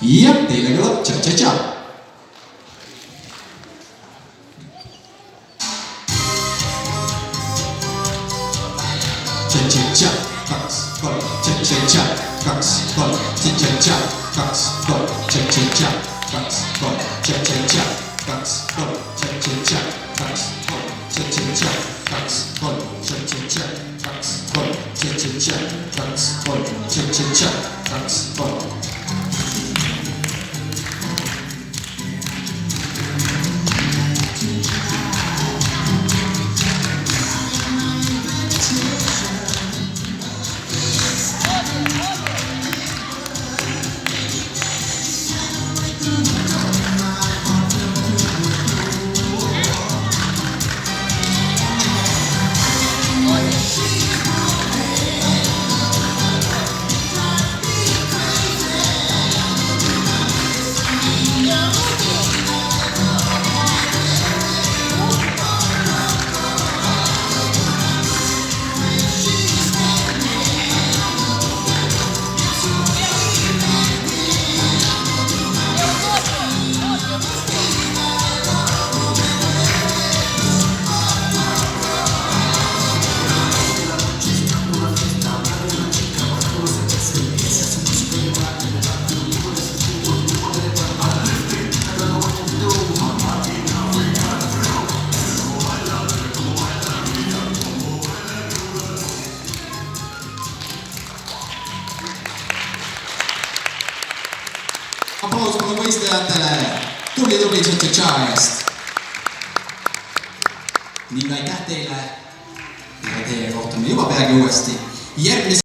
ja teile kõlab tša-tša-tša. Tša-tša-tša, 2, 3, tša-tša-tša, 2, 3, tša-tša-tša, 2, 3, tša-tša-tša, 2, 3, tša-tša-tša, 2, 3, tša-tša-tša, 2, 3, tša-tša-tša, 2, 3, tša-tša-tša, 2, 3, tša-tša-tša, 2, 3, tša-tša-tša, 2, 3. Aplaus mulle võistlejatele tubli tša-tša-tša eest. Ning aitäh teile ja teiega kohtume juba peagi uuesti.